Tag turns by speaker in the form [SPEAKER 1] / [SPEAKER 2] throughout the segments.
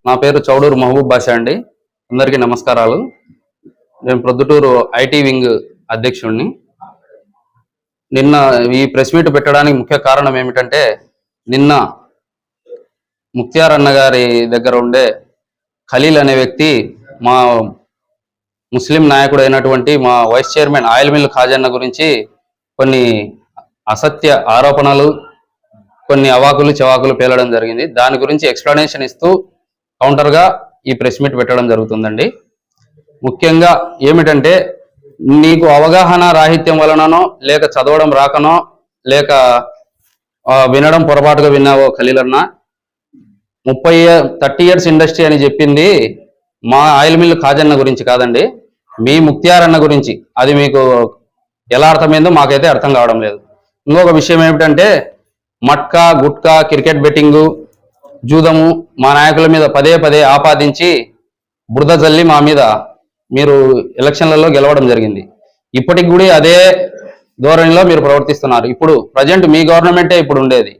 [SPEAKER 1] నా పేరు చౌడూరు మహబూబ్ బాషా అండి. అందరికీ నమస్కారాలు. నేను ప్రొద్దుటూరు ఐటీ వింగ్ అధ్యక్షుడిని. నిన్న ఈ ప్రెస్ మీట్ పెట్టడానికి ముఖ్య కారణం ఏమిటంటే, నిన్న ముక్తియార్ అన్న గారి దగ్గర ఉండే ఖలీల్ అనే వ్యక్తి మా ముస్లిం నాయకుడు అయినటువంటి మా వైస్ చైర్మన్ ఆయిల్ మిల్ ఖాజన్న గురించి కొన్ని అసత్య ఆరోపణలు, కొన్ని అవాకులు చవాకులు పేలడం జరిగింది. దాని గురించి ఎక్స్ప్లెనేషన్ ఇస్తూ కౌంటర్గా ఈ ప్రెస్ మీట్ పెట్టడం జరుగుతుందండి. ముఖ్యంగా ఏమిటంటే, నీకు అవగాహన రాహిత్యం వలననో, లేక చదవడం రాకనో, లేక వినడం పొరపాటుగా విన్నావో ఖలీల్ అన్న, 30 ఇయర్స్ ఇండస్ట్రీ అని చెప్పింది మా ఆయిల్ మిల్ ఖాజన్న గురించి కాదండి, మీ ముక్తియార్ అన్న గురించి. అది మీకు ఎలా అర్థమైందో మాకైతే అర్థం కావడం లేదు. ఇంకొక విషయం ఏమిటంటే, మట్కా, గుట్కా, క్రికెట్ బెట్టింగు, జూదము మా నాయకుల మీద పదే పదే ఆపాదించి బురద జల్లి మా మీద మీరు ఎలక్షన్లలో గెలవడం జరిగింది. ఇప్పటికి కూడా అదే ధోరణిలో మీరు ప్రవర్తిస్తున్నారు. ఇప్పుడు ప్రజెంట్ మీ గవర్నమెంటే ఇప్పుడు ఉండేది.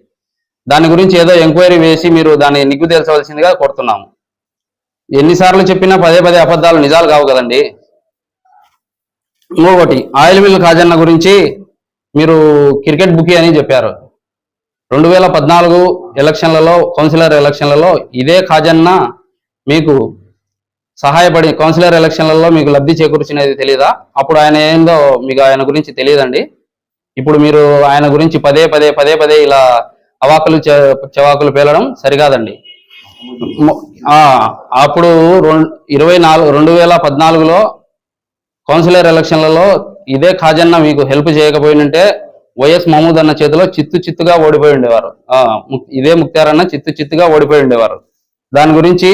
[SPEAKER 1] దాని గురించి ఏదో ఎంక్వైరీ వేసి మీరు దాన్ని నిగ్గు తేల్చవలసిందిగా కోరుతున్నాము. ఎన్నిసార్లు చెప్పినా పదే పదే అబద్ధాలు నిజాలు కావు కదండి. ఇంకొకటి, ఆయిల్ మిల్ ఖాజన్న గురించి మీరు క్రికెట్ బుకీ అని చెప్పారు. 2014 ఎలక్షన్లలో, కౌన్సిలర్ ఎలక్షన్లలో ఇదే ఖాజన్న మీకు సహాయపడి కౌన్సిలర్ ఎలక్షన్లలో మీకు లబ్ధి చేకూర్చినది తెలీదా? అప్పుడు ఆయన ఏందో మీకు ఆయన గురించి తెలియదండి. ఇప్పుడు మీరు ఆయన గురించి పదే పదే ఇలా అవాకులు చవాకులు పేలడం సరికాదండి. అప్పుడు 2014లో కౌన్సిలర్ ఎలక్షన్లలో ఇదే ఖాజన్న మీకు హెల్ప్ చేయకపోయినంటే వైఎస్ మహమూద్ అన్న చేతిలో చిత్తుగా ఓడిపోయి ఉండేవారు. ఇదే ముక్తియార్ అన్న చిత్తుగా ఓడిపోయి ఉండేవారు. దాని గురించి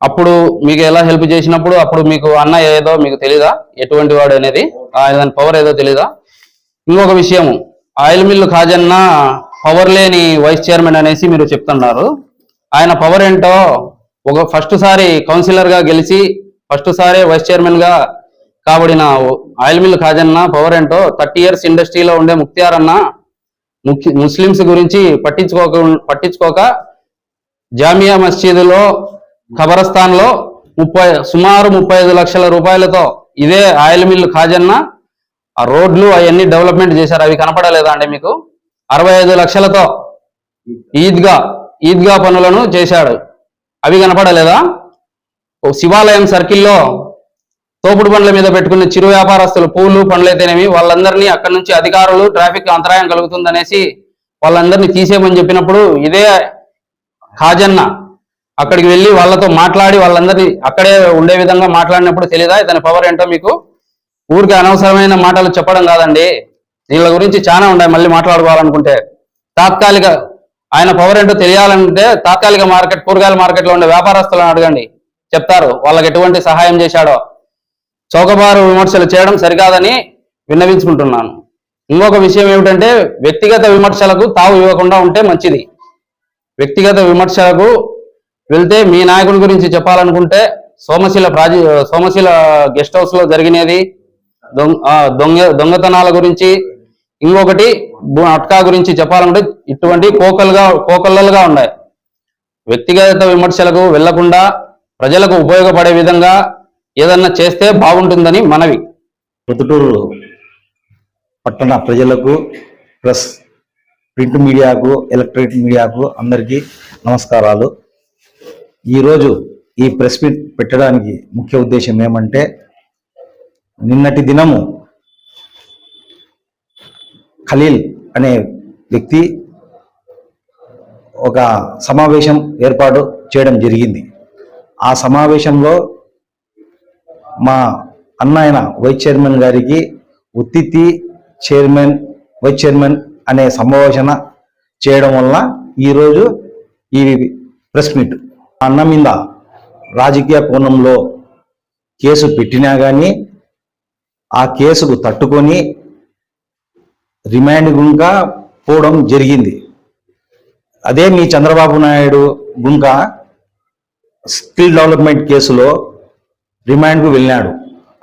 [SPEAKER 1] అప్పుడు మీకు ఎలా హెల్ప్ చేసినప్పుడు అప్పుడు మీకు అన్న ఏదో మీకు తెలీదా? ఎటువంటి వాడు అనేది, దాని పవర్ ఏదో తెలీదా? ఇంకొక విషయం, ఆయిల్ మిల్లు ఖాజన్న పవర్ లేని వైస్ చైర్మన్ అనేసి మీరు చెప్తున్నారు. ఆయన పవర్ ఏంటో, ఫస్ట్ సారి కౌన్సిలర్ గా గెలిచి ఫస్ట్ సారే వైస్ చైర్మన్ గా కాబడిన ఆయిల్ మిల్ ఖాజన్న పవర్ ఏంటో 30 ఇయర్స్ ఇండస్ట్రీలో ఉండే ముక్తియార్ అన్న ముస్లిమ్స్ గురించి పట్టించుకోక జామియా మస్జిద్లో, ఖబరస్థాన్ లో సుమారు 35 లక్షల రూపాయలతో ఇదే ఆయిల్ మిల్ ఖాజన్న ఆ రోడ్లు అవన్నీ డెవలప్మెంట్ చేశారు. అవి కనపడలేదా అండి మీకు? 65 లక్షలతో ఈద్గా పనులను చేశాడు. అవి కనపడలేదా? శివాలయం సర్కిల్లో తోపుడు పండ్ల మీద పెట్టుకున్న చిరు వ్యాపారస్తులు, పూలు పండ్లైతేనేమి, వాళ్ళందరినీ అక్కడి నుంచి అధికారులు ట్రాఫిక్ అంతరాయం కలుగుతుందనేసి వాళ్ళందరినీ తీసేయమని చెప్పినప్పుడు ఇదే ఖాజన్న అక్కడికి వెళ్ళి వాళ్ళతో మాట్లాడి వాళ్ళందరినీ అక్కడే ఉండే విధంగా మాట్లాడినప్పుడు తెలీదా ఇతని పవర్ ఏంటో మీకు? ఊరికి అనవసరమైన మాటలు చెప్పడం కాదండి, వీళ్ళ గురించి చాలా ఉన్నాయి మళ్ళీ మాట్లాడుకోవాలనుకుంటే. తాత్కాలిక ఆయన పవర్ ఏంటో తెలియాలంటే తాత్కాలిక మార్కెట్, కూరగాయల మార్కెట్లో ఉండే వ్యాపారస్తులను అడగండి, చెప్తారు వాళ్ళకి ఎటువంటి సహాయం చేశాడో. చౌకబారు విమర్శలు చేయడం సరికాదని విన్నవించుకుంటున్నాను. ఇంకొక విషయం ఏమిటంటే, వ్యక్తిగత విమర్శలకు తావు ఇవ్వకుండా ఉంటే మంచిది. వ్యక్తిగత విమర్శలకు వెళ్తే మీ నాయకుడి గురించి చెప్పాలనుకుంటే సోమశిల గెస్ట్ హౌస్ లో జరిగినది, దొంగతనాల గురించి, ఇంకొకటి అట్కా గురించి చెప్పాలంటే ఇటువంటి కోకల్లలుగా ఉన్నాయి. వ్యక్తిగత విమర్శలకు వెళ్లకుండా ప్రజలకు ఉపయోగపడే విధంగా ఏదన్నా చేస్తే బాగుంటుందని మనవి.
[SPEAKER 2] ప్రొద్దుటూరు పట్టణ ప్రజలకు, ప్లస్ ప్రింట్ మీడియాకు, ఎలక్ట్రానిక్ మీడియాకు అందరికీ నమస్కారాలు. ఈరోజు ఈ ప్రెస్ మీట్ పెట్టడానికి ముఖ్య ఉద్దేశం ఏమంటే, నిన్నటి దినము ఖలీల్ అనే వ్యక్తి ఒక సమావేశం ఏర్పాటు చేయడం జరిగింది. ఆ సమావేశంలో మా అన్న అయిన వైస్ చైర్మన్ గారికి ఉత్తిత్తి చైర్మన్, వైస్ చైర్మన్ అనే సంభాషణ చేయడం వల్ల ఈరోజు ఈ ప్రెస్ మీట్. అన్న మీద రాజకీయ కోణంలో కేసు పెట్టినా కానీ ఆ కేసుకు తట్టుకొని రిమాండ్ గుంక పోవడం జరిగింది. అదే మీ చంద్రబాబు నాయుడు గుంక స్కిల్ డెవలప్మెంట్ కేసులో రిమాండ్కు వెళ్ళినాడు.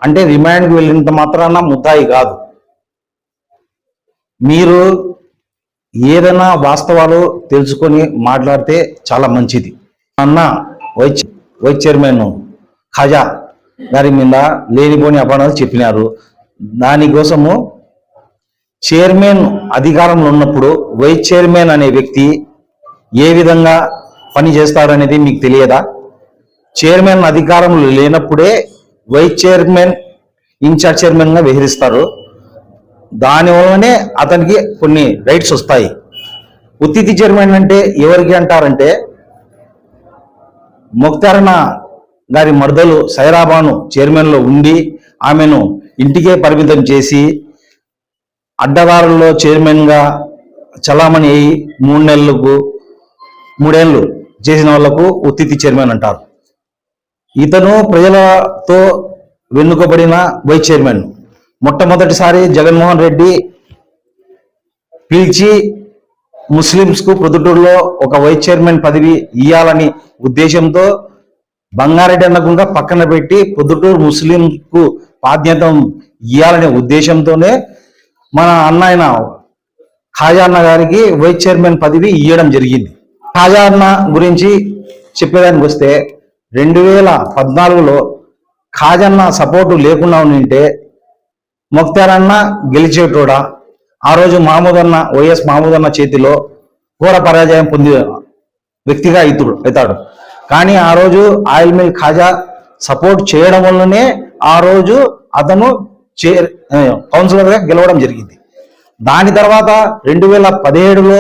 [SPEAKER 2] అంటే రిమాండ్కు వెళ్ళినంత మాత్రాన ముద్దాయి కాదు. మీరు ఏదైనా వాస్తవాలు తెలుసుకొని మాట్లాడితే చాలా మంచిది. అన్న వైస్ చైర్మన్ ఖాజా గారి మీద లేనిపోని అపరాధాలు చెప్పినారు. దానికోసము చైర్మన్ అధికారంలో ఉన్నప్పుడు వైస్ చైర్మన్ అనే వ్యక్తి ఏ విధంగా పని చేస్తాడనేది మీకు తెలియదా? చైర్మన్ అధికారంలో లేనప్పుడే వైస్ చైర్మన్ ఇన్ఛార్జ్ చైర్మన్గా వ్యవహరిస్తారు. దానివల్లనే అతనికి కొన్ని రైట్స్ వస్తాయి. ఉత్తితి చైర్మన్ అంటే ఎవరికి అంటారంటే, ముక్తారణ గారి మర్దలు సైరాబాను చైర్మన్లో ఉండి ఆమెను ఇంటికే పరిమితం చేసి అడ్డదారుల్లో చైర్మన్గా చలామణి అయ్యి 3 ఏళ్ళు చేసిన వాళ్లకు ఉత్తితి చైర్మన్ అంటారు. ఇతను ప్రజలతో వెన్నుకబడిన వైస్ చైర్మన్. మొట్టమొదటిసారి జగన్మోహన్ రెడ్డి పిలిచి ముస్లింస్కు ప్రొద్దుటూరులో ఒక వైస్ చైర్మన్ పదవి ఇవ్వాలని ఉద్దేశంతో బంగారెడ్డి అన్నకుండా పక్కన పెట్టి ప్రొద్దుటూరు ముస్లింకు బాధ్యత ఇవ్వాలనే ఉద్దేశంతోనే మన అన్న ఖాజా అన్న గారికి వైస్ చైర్మన్ పదవి ఇవ్వడం జరిగింది. ఖాజా అన్న గురించి చెప్పేదానికి వస్తే 2014లో ఖాజన్న సపోర్టు లేకుండా ఉంటే ముక్తారన్న గెలిచేటోడా? ఆ రోజు వైఎస్ మహమూద్ అన్న చేతిలో ఘోర పరాజయం పొంది వ్యక్తిగా అవుతాడు. కానీ ఆ రోజు ఆయిల్ మిల్ ఖాజా సపోర్ట్ చేయడం వల్లనే ఆ రోజు అతను కౌన్సిలర్గా గెలవడం జరిగింది. దాని తర్వాత 2017లో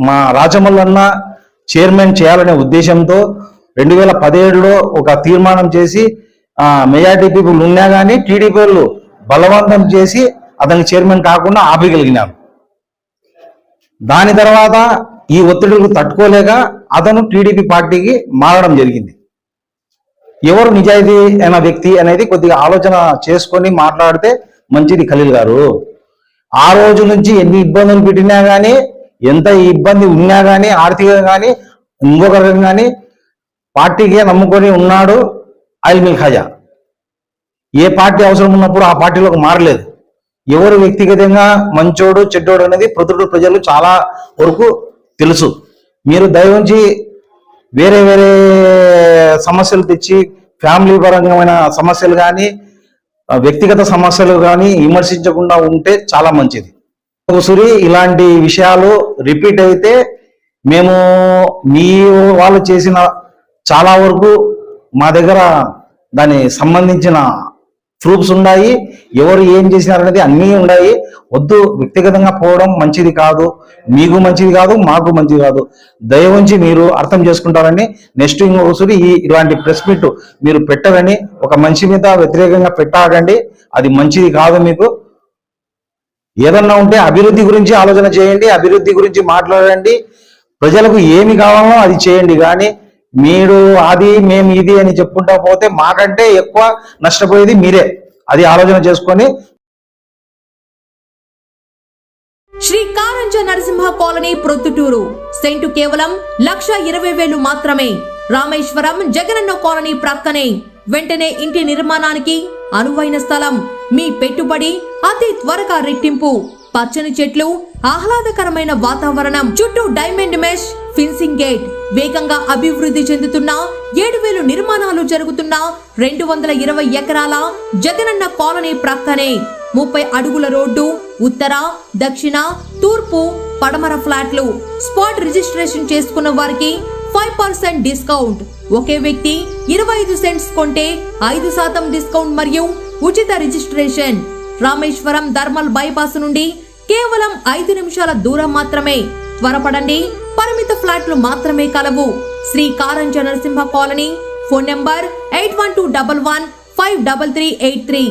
[SPEAKER 2] మా రాజమల్లన్న చైర్మన్ చేయాలనే ఉద్దేశంతో 2017లో ఒక తీర్మానం చేసి మెజార్టీ పీపుల్ ఉన్నా కానీ టీడీపీ వాళ్ళు బలవంతం చేసి అతనికి చైర్మన్ కాకుండా ఆపగలిగినారు. దాని తర్వాత ఈ ఒత్తిడులకు తట్టుకోలేక అతను టీడీపీ పార్టీకి మారడం జరిగింది. ఎవరు నిజాయితీ అయిన వ్యక్తి అనేది కొద్దిగా ఆలోచన చేసుకొని మాట్లాడితే మంచిది. ఖలీల్ గారు ఆ రోజు నుంచి ఎన్ని ఇబ్బందులు పెట్టినా కానీ, ఎంత ఇబ్బంది ఉన్నా కానీ, ఆర్థికంగా కానీ ఇంకొక రకంగా కానీ పార్టీకే నమ్ముకొని ఉన్నాడు ఆయిల్ మిల్ ఖాజా. ఏ పార్టీ అవసరం ఉన్నప్పుడు ఆ పార్టీలోకి మారలేదు. ఎవరు వ్యక్తిగతంగా మంచోడు చెడ్డోడు అనేది ప్రొద్దుటూరు ప్రజలు చాలా వరకు తెలుసు. మీరు దయవుంచి వేరే వేరే సమస్యలు తెచ్చి ఫ్యామిలీ పరంగా సమస్యలు కానీ వ్యక్తిగత సమస్యలు కానీ విమర్శించకుండా ఉంటే చాలా మంచిది. ఒకసారి ఇలాంటి విషయాలు రిపీట్ అయితే మేము మీ వాళ్ళు చేసిన చాలా వరకు మా దగ్గర దాని సంబంధించిన ప్రూఫ్స్ ఉన్నాయి. ఎవరు ఏం చేసినారనేది అన్నీ ఉన్నాయి. వద్దు, వ్యక్తిగతంగా పోవడం మంచిది కాదు, మీకు మంచిది కాదు, మాకు మంచిది కాదు. దయవుంచి మీరు అర్థం చేసుకుంటారని నెక్స్ట్ ఇంకొకసారి ఇలాంటి ప్రెస్ మీట్ మీరు పెట్టరని, ఒక మనిషి మీద వ్యతిరేకంగా పెట్టాకండి, అది మంచిది కాదు. మీకు ఏదన్నా ఉంటే అభివృద్ధి గురించి ఆలోచన చేయండి, అభివృద్ధి గురించి మాట్లాడండి, ప్రజలకు ఏమి కావాలో అది చేయండి. కానీ మీరు అది మేము ఇది అని చెప్పుకుంటా పోతే మాకంటే ఎక్కువ నష్టపోయేది మీరే. అది ఆలోచన చేసుకొని.
[SPEAKER 3] శ్రీ కారంజ నరసింహ కాలనీ ప్రొద్దుటూరు సెంటు కేవలం 1,20,000 మాత్రమే. రామేశ్వరం జగనన్న కాలనీ ప్రక్కనే. వెంటనే ఇంటి నిర్మాణానికి అనువైన స్థలం. మీ పెట్టుబడి అతి త్వరగా రెట్టింపు. పచ్చని చెట్లు, ఆహ్లాదకరమైన వాతావరణం, చుట్టూ డైమండ్ మెష్ ఫిన్సింగ్ గేట్. వేగంగా అభివృద్ధి చెందుతున్న 7,000 నిర్మాణాలు జరుగుతున్న 220 ఎకరాల జగనన్న కాలనీ ప్రక్కనే 30 అడుగుల రోడ్డు. ఉత్తర, దక్షిణ, తూర్పు, పడమర ఫ్లాట్లు. స్పాట్ రిజిస్ట్రేషన్ చేసుకున్న వారికి 5% డిస్కౌంట్. ఒకే వ్యక్తి 25 సెంట్స్ కొంటే 5% డిస్కౌంట్ మరియు ఉచిత రిజిస్ట్రేషన్. రామేశ్వరం థర్మల్ బైపాస్ నుండి కేవలం 5 నిమిషాల దూరం మాత్రమే. త్వరపడండి, పరిమిత ఫ్లాట్లు మాత్రమే కలవు. Shri Karanja Narasimha colony. Phone number 8121153383.